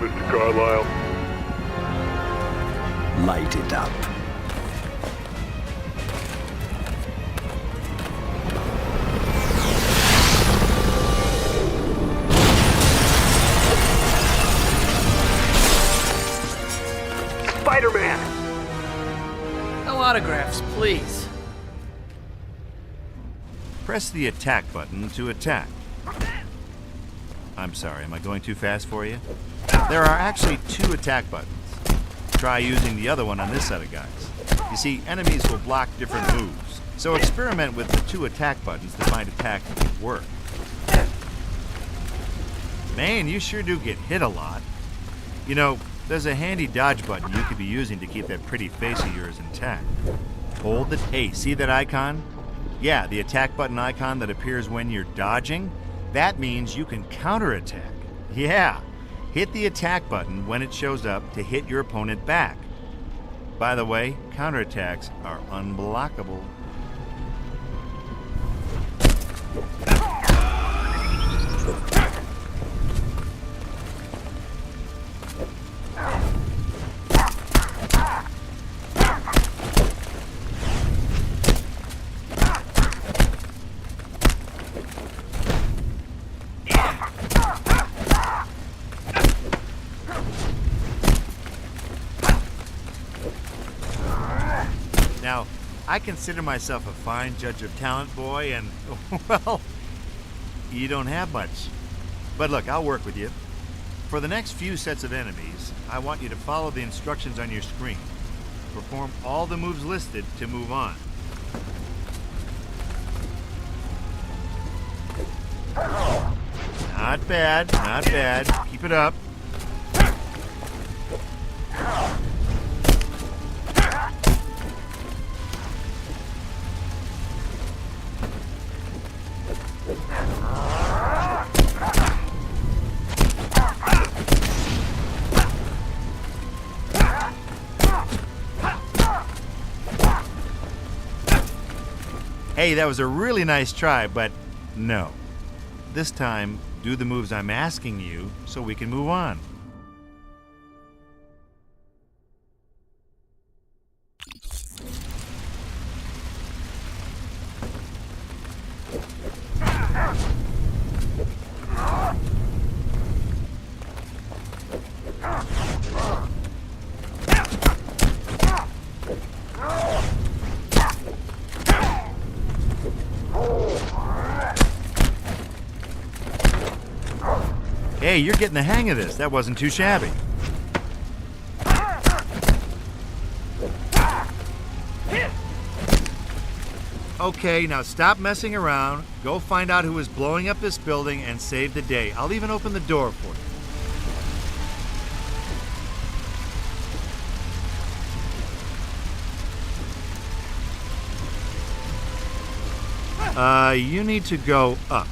Mr. Carlisle. Light it up. Spider-Man! No autographs, please. Press the attack button to attack. I'm sorry, am I going too fast for you? There are actually 2 attack buttons. Try using the other one on this set of guys. You see, enemies will block different moves, so experiment with the 2 attack buttons to find attacks that work. Man, you sure do get hit a lot. You know, there's a handy dodge button you could be using to keep that pretty face of yours intact. Hold it. Hey, see that icon? Yeah, the attack button icon that appears when you're dodging? That means you can counterattack. Yeah, hit the attack button when it shows up to hit your opponent back. By the way, counterattacks are unblockable. Now, I consider myself a fine judge of talent, boy, and, well, you don't have much. But look, I'll work with you. For the next few sets of enemies, I want you to follow the instructions on your screen. Perform all the moves listed to move on. Not bad, not bad. Keep it up. Hey, that was a really nice try, but no. This time, do the moves I'm asking you so we can move on. Hey, you're getting the hang of this. That wasn't too shabby. Okay, now stop messing around. Go find out who is blowing up this building and save the day. I'll even open the door for you. You need to go up.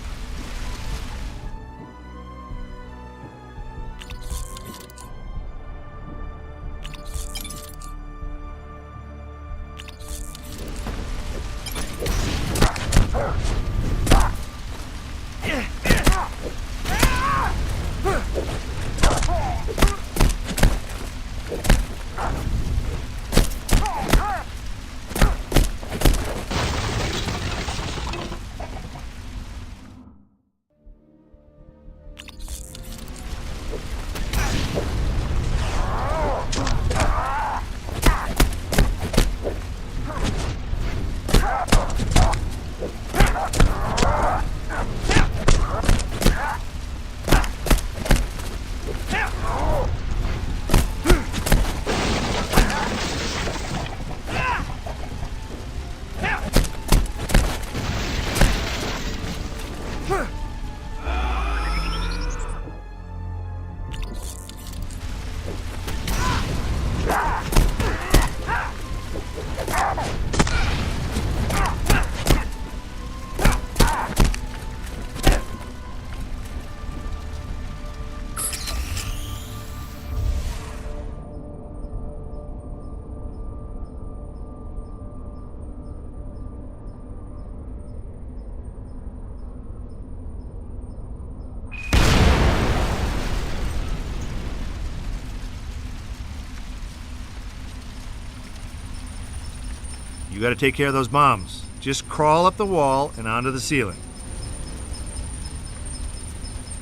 gotta take care of those bombs. Just crawl up the wall and onto the ceiling.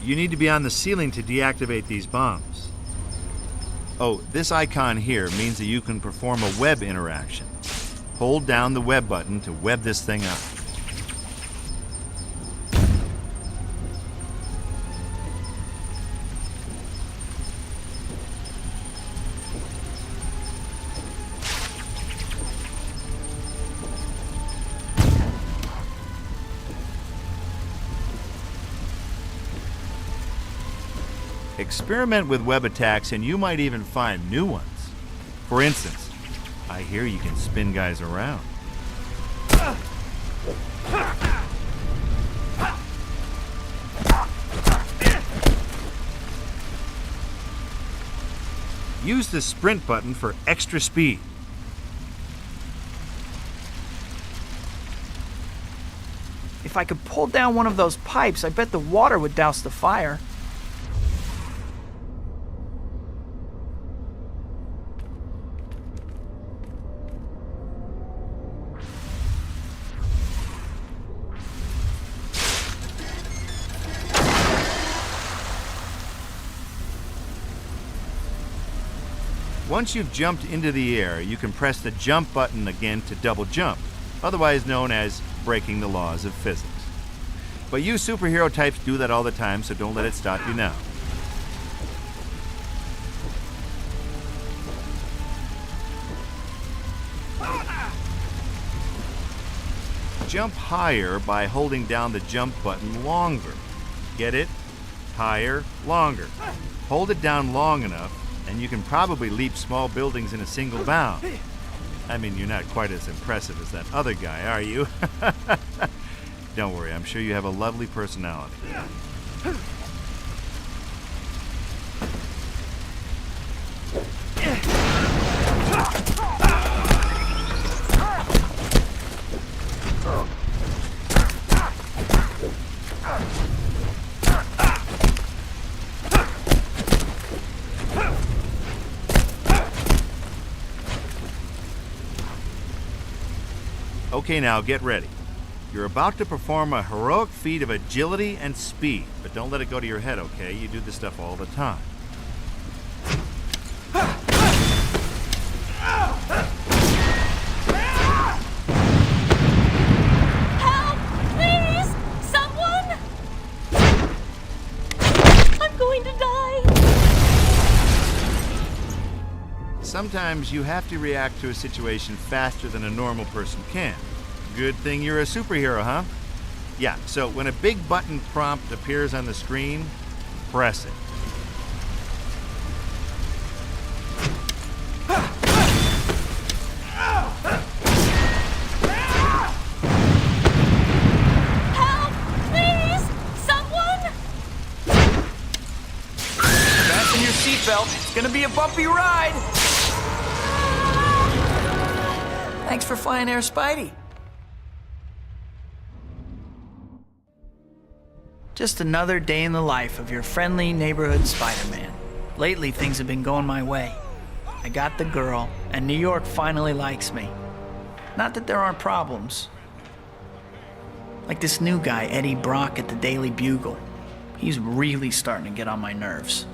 You need to be on the ceiling to deactivate these bombs. Oh, this icon here means that you can perform a web interaction. Hold down the web button to web this thing up. Experiment with web attacks and you might even find new ones. For instance, I hear you can spin guys around. Use the sprint button for extra speed. If I could pull down one of those pipes, I bet the water would douse the fire. Once you've jumped into the air, you can press the jump button again to double jump, otherwise known as breaking the laws of physics. But you superhero types do that all the time, so don't let it stop you now. Jump higher by holding down the jump button longer. Get it? Higher, longer. Hold it down long enough, and you can probably leap small buildings in a single bound. I mean, you're not quite as impressive as that other guy, are you? Don't worry, I'm sure you have a lovely personality. Okay, now get ready. You're about to perform a heroic feat of agility and speed, but don't let it go to your head, okay? You do this stuff all the time. Help! Please! Someone! I'm going to die! Sometimes you have to react to a situation faster than a normal person can. Good thing you're a superhero, huh? Yeah, so when a big button prompt appears on the screen, press it. Help! Please! Someone! Fasten your seatbelt. It's gonna be a bumpy ride. Thanks for flying Air Spidey. Just another day in the life of your friendly neighborhood Spider-Man. Lately, things have been going my way. I got the girl, and New York finally likes me. Not that there aren't problems. Like this new guy, Eddie Brock at the Daily Bugle. He's really starting to get on my nerves.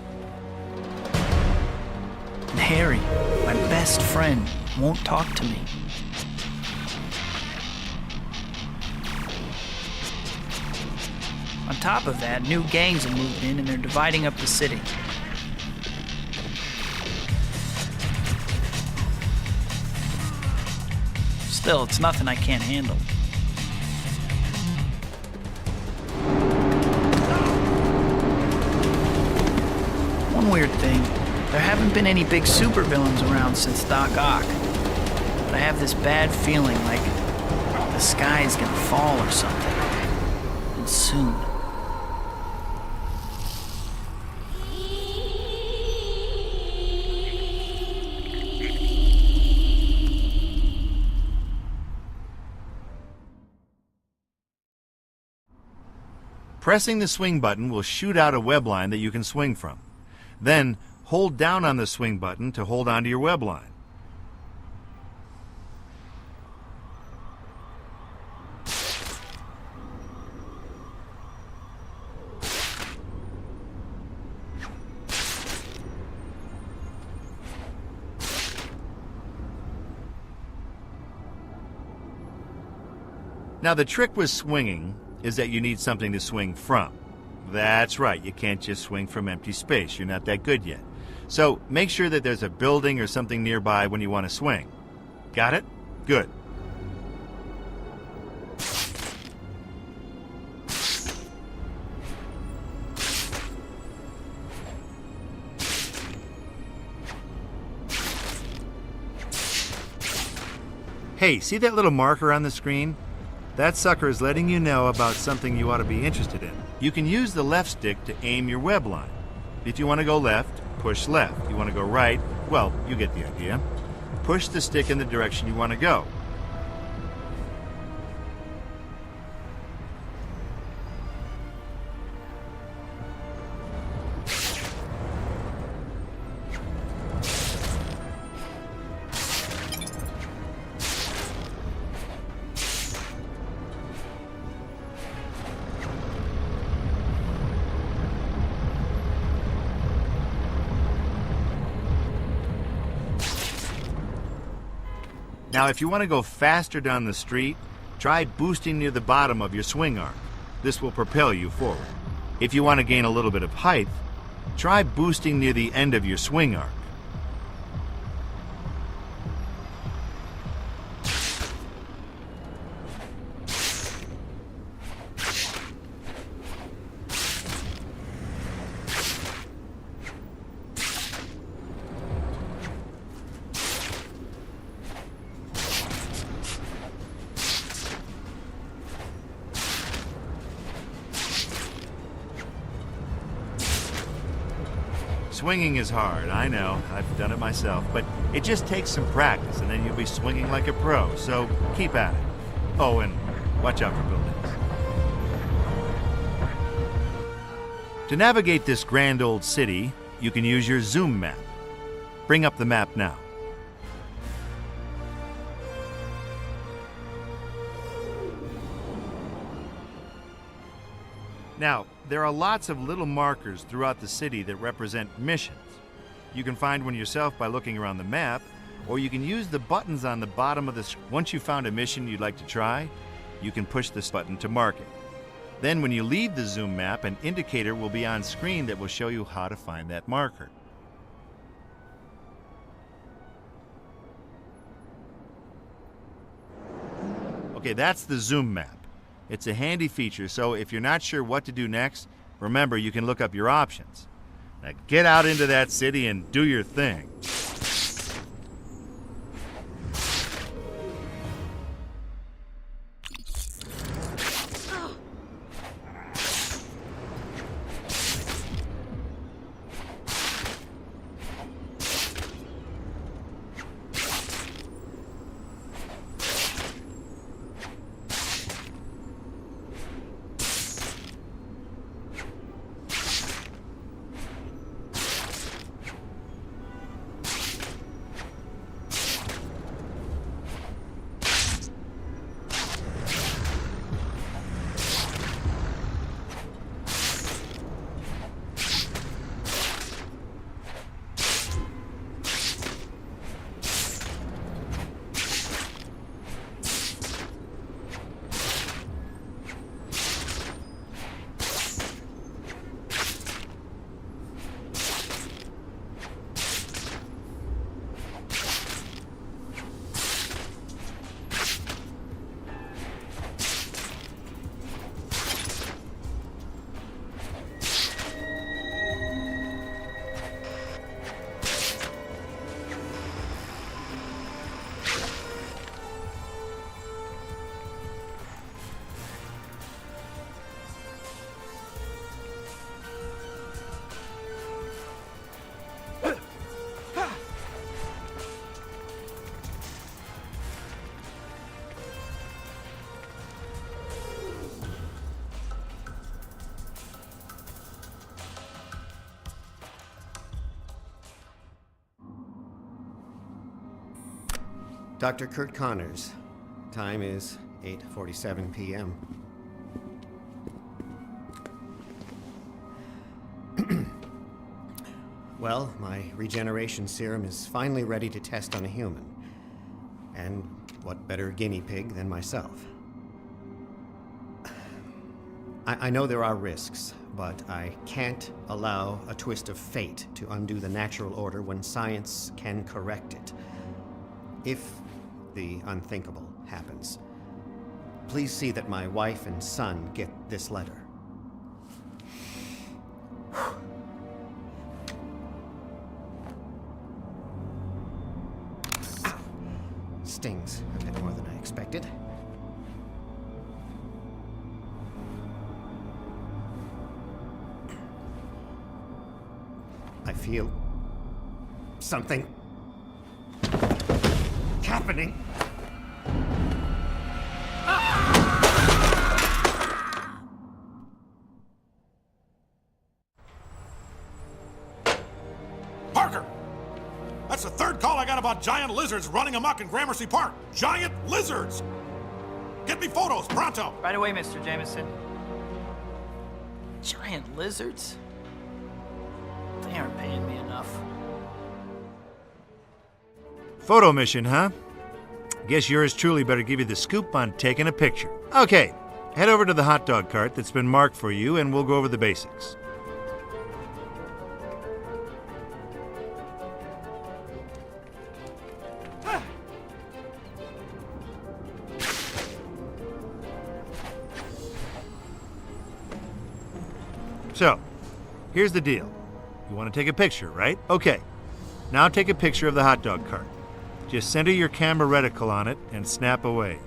And Harry, my best friend, won't talk to me. On top of that, new gangs have moved in and they're dividing up the city. Still, it's nothing I can't handle. One weird thing, there haven't been any big supervillains around since Doc Ock. But I have this bad feeling like the sky's gonna fall or something. And soon. Pressing the swing button will shoot out a web line that you can swing from. Then, hold down on the swing button to hold onto your web line. Now, the trick with swinging is that you need something to swing from. That's right, you can't just swing from empty space. You're not that good yet. So make sure that there's a building or something nearby when you want to swing. Got it? Good. Hey, see that little marker on the screen? That sucker is letting you know about something you ought to be interested in. You can use the left stick to aim your web line. If you want to go left, push left. You want to go right, well, you get the idea. Push the stick in the direction you want to go. Now, if you want to go faster down the street, try boosting near the bottom of your swing arc. This will propel you forward. If you want to gain a little bit of height, try boosting near the end of your swing arc. Swinging is hard, I know. I've done it myself, but it just takes some practice, and then you'll be swinging like a pro, so keep at it. Oh, and watch out for buildings. To navigate this grand old city, you can use your zoom map. Bring up the map now. Now, there are lots of little markers throughout the city that represent missions. You can find one yourself by looking around the map, or you can use the buttons on the bottom of the screen. Once you've found a mission you'd like to try, you can push this button to mark it. Then when you leave the zoom map, an indicator will be on screen that will show you how to find that marker. Okay, that's the zoom map. It's a handy feature, so if you're not sure what to do next, remember you can look up your options. Now get out into that city and do your thing. Dr. Kurt Connors. Time is 8:47 p.m. Well, my regeneration serum is finally ready to test on a human. And what better guinea pig than myself? I know there are risks, but I can't allow a twist of fate to undo the natural order when science can correct it. If the unthinkable happens, please see that my wife and son get this letter. Stings a bit more than I expected. I feel something happening. Parker! That's the third call I got about giant lizards running amok in Gramercy Park. Giant lizards! Get me photos, pronto! Right away, Mr. Jameson. Giant lizards? They aren't paying me enough. Photo mission, huh? Guess yours truly better give you the scoop on taking a picture. Okay, head over to the hot dog cart that's been marked for you and we'll go over the basics. So, here's the deal. You want to take a picture, right? Okay. Now take a picture of the hot dog cart. Just center your camera reticle on it and snap away.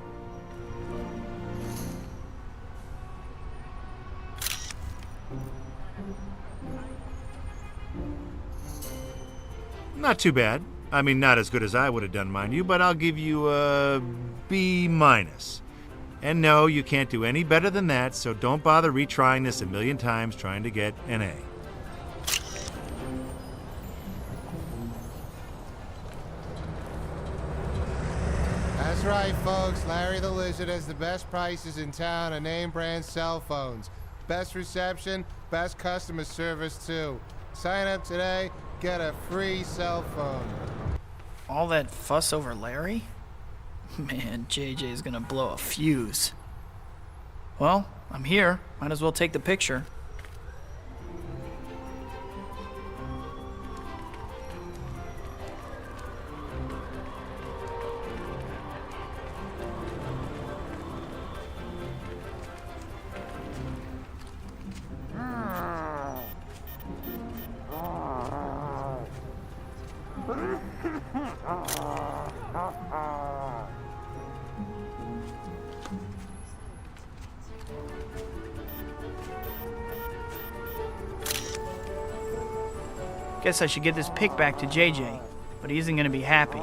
Not too bad. I mean, not as good as I would have done, mind you, but I'll give you a B-. And no, you can't do any better than that, so don't bother retrying this a million times trying to get an A. That's right, folks. Larry the Lizard has the best prices in town on name brand cell phones. Best reception, best customer service, too. Sign up today, get a free cell phone. All that fuss over Larry? Man, JJ's gonna blow a fuse. Well, I'm here. Might as well take the picture. Guess I should get this pic back to JJ, but he isn't gonna be happy.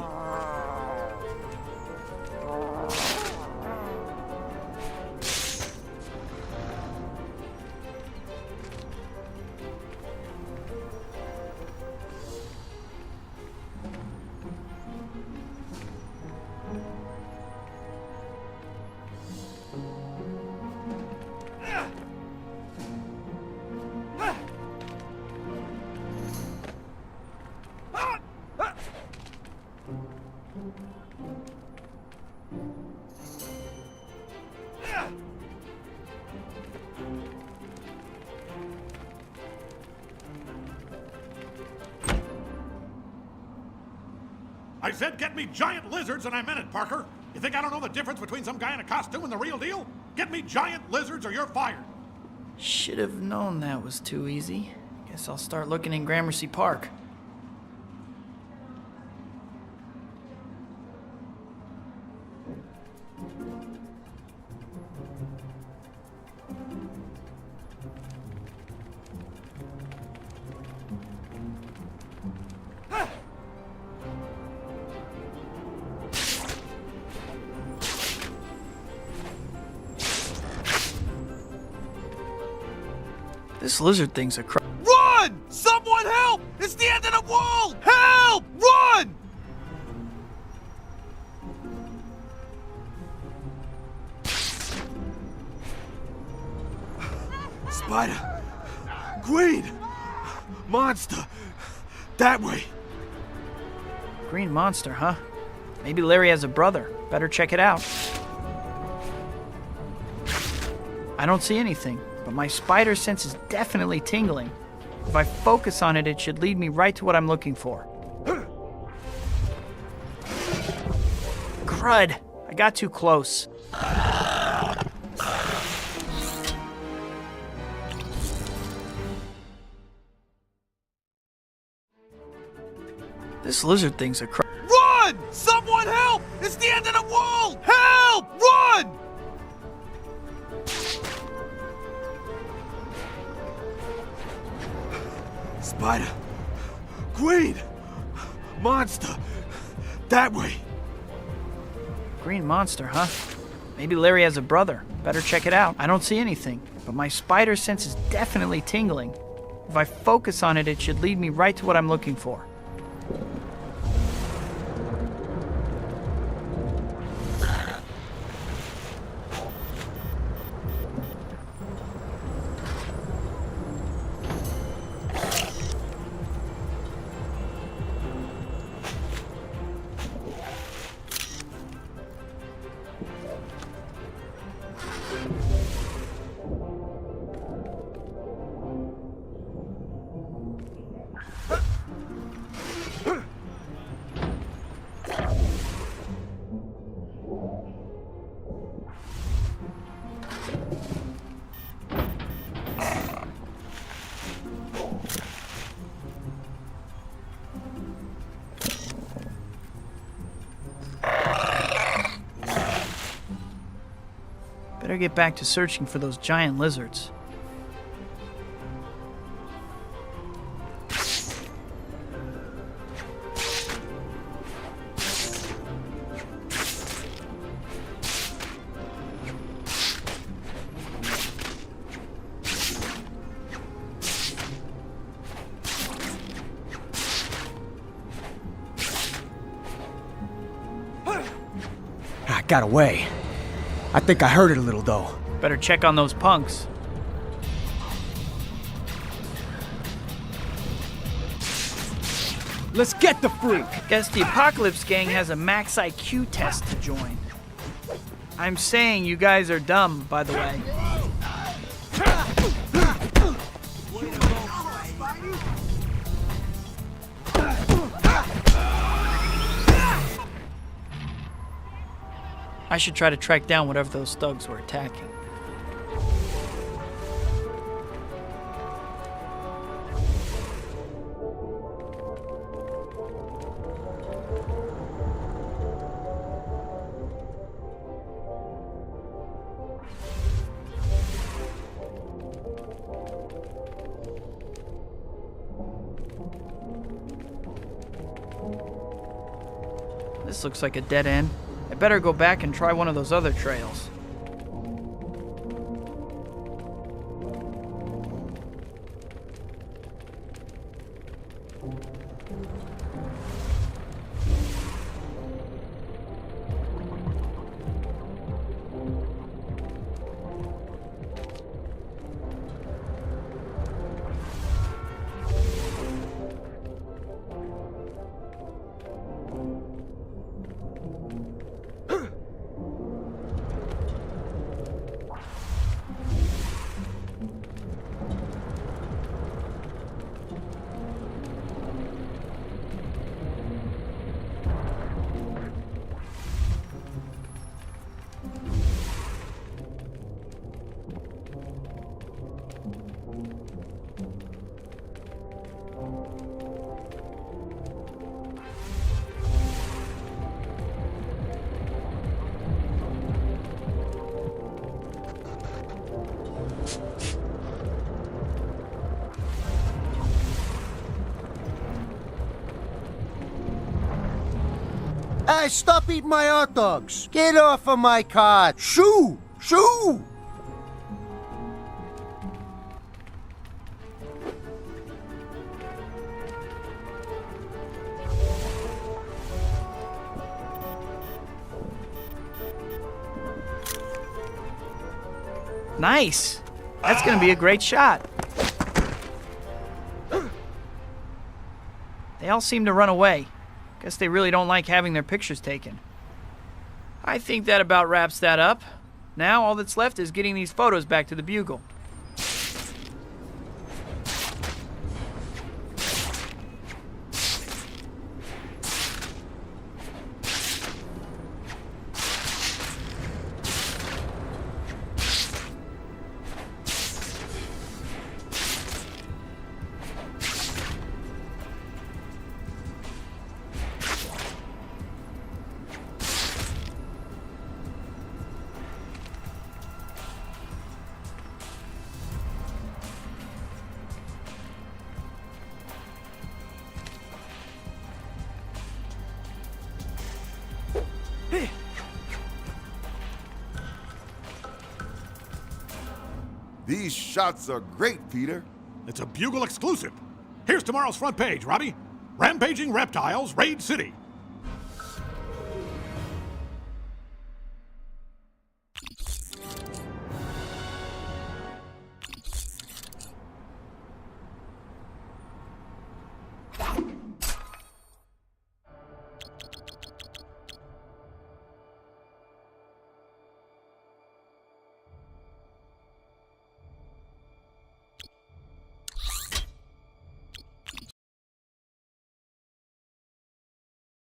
I said get me giant lizards and I meant it, Parker. You think I don't know the difference between some guy in a costume and the real deal? Get me giant lizards or you're fired. Should have known that was too easy. Guess I'll start looking in Gramercy Park. This lizard thing's a Run! Someone help! It's the end of the world! Help! Run! Spider! Green! Monster! That way! green monster, huh? Maybe Larry has a brother. Better check it out. I don't see anything. but my spider sense is definitely tingling. If I focus on it, it should lead me right to what I'm looking for. Crud! I got too close. This lizard thing's a Run! Someone help! It's the end of the world! Help! Run! Spider. Green. Monster. That way. green monster, huh? Maybe Larry has a brother. Better check it out. I don't see anything, but my spider sense is definitely tingling. If I focus on it, it should lead me right to what I'm looking for. Better get back to searching for those giant lizards. I got away. I think I heard it a little, though. Better check on those punks. Let's get the freak! Guess the Apocalypse Gang has a max IQ test to join. I'm saying you guys are dumb, by the way. I should try to track down whatever those thugs were attacking. This looks like a dead end. I better go back and try one of those other trails. Hey, stop eating my hot dogs! Get off of my cart! Shoo! Shoo! Nice! That's gonna be a great shot. They all seem to run away. Guess they really don't like having their pictures taken. I think that about wraps that up. Now all that's left is getting these photos back to the Bugle. These shots are great, Peter. It's a Bugle exclusive. Here's tomorrow's front page, Robbie. Rampaging reptiles raid city.